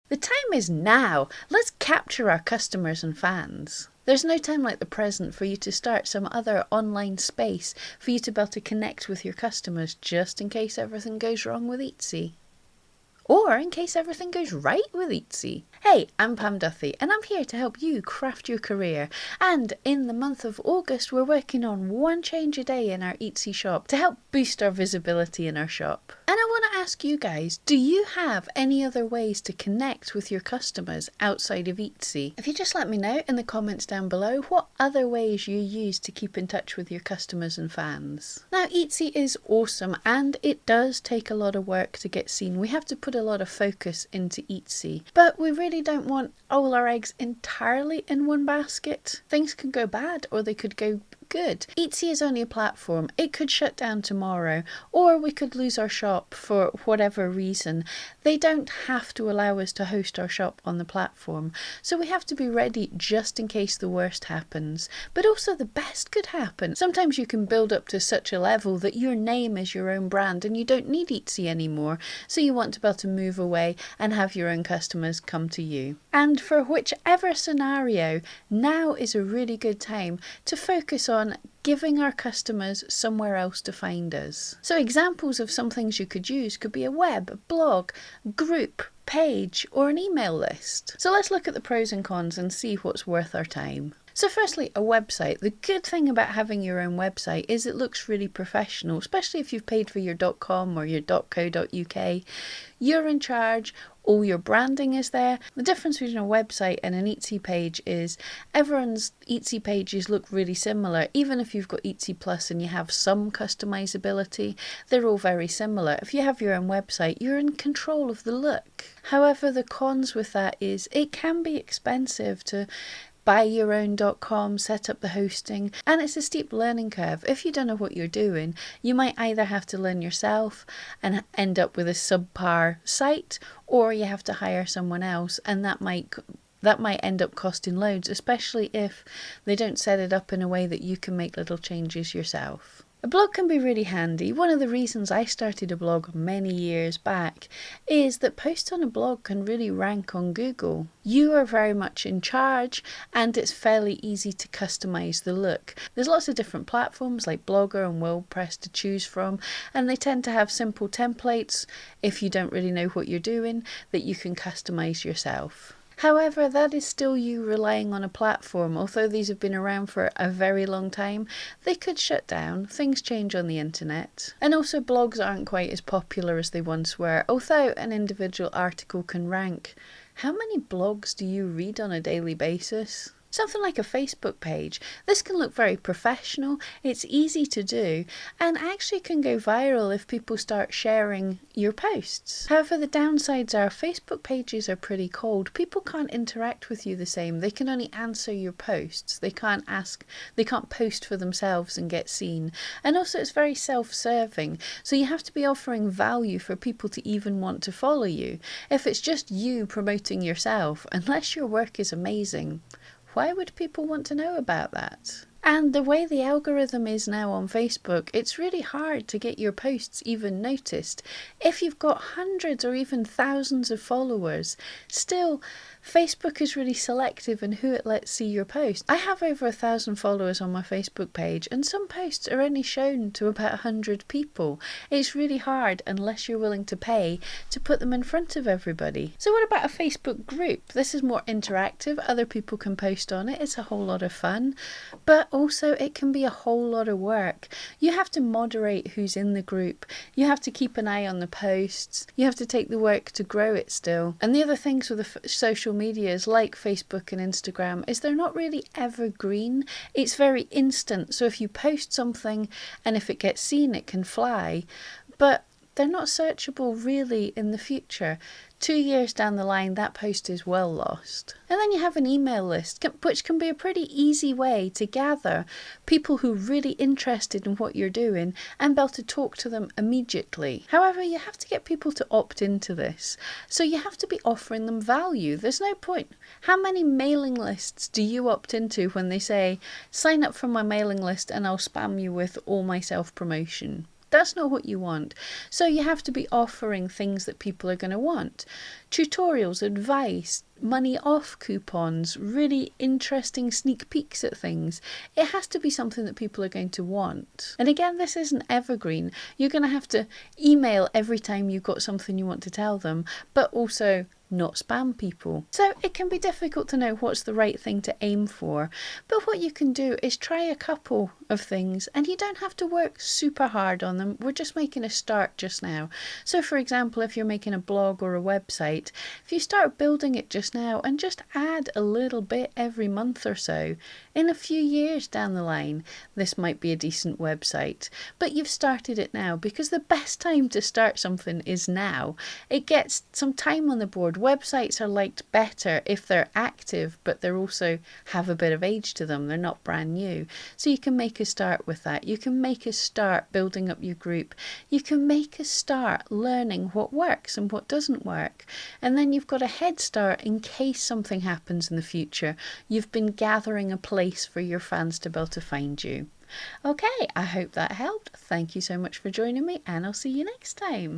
The time is now. Let's capture our customers and fans. There's no time like the present for you to start some other online space for you to be able to connect with your customers just in case everything goes wrong with Etsy. Or in case everything goes right with Etsy. Hey, I'm Pam Duthie and I'm here to help you craft your career. And in the month of August, we're working on one change a day in our Etsy shop to help boost our visibility in our shop. And I want to ask you guys, do you have any other ways to connect with your customers outside of Etsy? If you just let me know in the comments down below what other ways you use to keep in touch with your customers and fans. Now, Etsy is awesome and it does take a lot of work to get seen. We have to put a lot of focus into Etsy, but we really don't want all our eggs entirely in one basket. Things can go bad or they could go good. Etsy is only a platform. It could shut down tomorrow, or we could lose our shop for whatever reason. They don't have to allow us to host our shop on the platform, so we have to be ready just in case the worst happens. But also the best could happen. Sometimes you can build up to such a level that your name is your own brand and you don't need Etsy anymore, so you want to be able to move away and have your own customers come to you. And for whichever scenario, now is a really good time to focus on giving our customers somewhere else to find us. So examples of some things you could use could be a web, blog, group, page, or an email list. So let's look at the pros and cons and see what's worth our time. So firstly, a website. The good thing about having your own website is it looks really professional, especially if you've paid for your .com or your .co.uk. You're in charge, all your branding is there. The difference between a website and an Etsy page is everyone's Etsy pages look really similar. Even if you've got Etsy Plus and you have some customizability, they're all very similar. If you have your own website, you're in control of the look. However, the cons with that is it can be expensive to buy your own .com, set up the hosting, and it's a steep learning curve. If you don't know what you're doing, you might either have to learn yourself and end up with a subpar site, or you have to hire someone else, and that might end up costing loads, especially if they don't set it up in a way that you can make little changes yourself. A blog can be really handy. One of the reasons I started a blog many years back is that posts on a blog can really rank on Google. You are very much in charge and it's fairly easy to customize the look. There's lots of different platforms like Blogger and WordPress to choose from, and they tend to have simple templates if you don't really know what you're doing that you can customize yourself. However, that is still you relying on a platform. Although these have been around for a very long time, they could shut down. Things change on the internet. And also blogs aren't quite as popular as they once were. Although an individual article can rank, how many blogs do you read on a daily basis? Something like a Facebook page. This can look very professional, it's easy to do, and actually can go viral if people start sharing your posts. However, the downsides are Facebook pages are pretty cold. People can't interact with you the same. They can only answer your posts. They can't post for themselves and get seen. And also it's very self-serving, so you have to be offering value for people to even want to follow you. If it's just you promoting yourself, unless your work is amazing, why would people want to know about that? And the way the algorithm is now on Facebook, it's really hard to get your posts even noticed. If you've got hundreds or even thousands of followers, still, Facebook is really selective in who it lets see your posts. I have over 1,000 followers on my Facebook page, and some posts are only shown to about 100 people. It's really hard, unless you're willing to pay, to put them in front of everybody. So what about a Facebook group? This is more interactive. Other people can post on it. It's a whole lot of fun. But also it can be a whole lot of work. You have to moderate who's in the group. You have to keep an eye on the posts. You have to take the work to grow it still. And the other things with the social medias like Facebook and Instagram is they're not really evergreen. It's very instant. So if you post something and if it gets seen, it can fly. But they're not searchable really in the future. 2 years down the line, that post is well lost. And then you have an email list, which can be a pretty easy way to gather people who are really interested in what you're doing and be able to talk to them immediately. However, you have to get people to opt into this. So you have to be offering them value. There's no point. How many mailing lists do you opt into when they say, sign up for my mailing list and I'll spam you with all my self-promotion? That's not what you want. So you have to be offering things that people are going to want. Tutorials, advice, money off coupons, really interesting sneak peeks at things. It has to be something that people are going to want. And again, this isn't evergreen. You're going to have to email every time you've got something you want to tell them, but also not spam people. So it can be difficult to know what's the right thing to aim for, but what you can do is try a couple of things, and you don't have to work super hard on them. We're just making a start just now. So for example, if you're making a blog or a website, if you start building it just now and just add a little bit every month or so, in a few years down the line, this might be a decent website. But you've started it now, because the best time to start something is now. It gets some time on the board. Websites are liked better if they're active, but they also have a bit of age to them. They're not brand new. So you can make a start with that. You can make a start building up your group. You can make a start learning what works and what doesn't work. And then you've got a head start in case something happens in the future. You've been gathering a place for your fans to be able to find you. Okay, I hope that helped. Thank you so much for joining me, and I'll see you next time.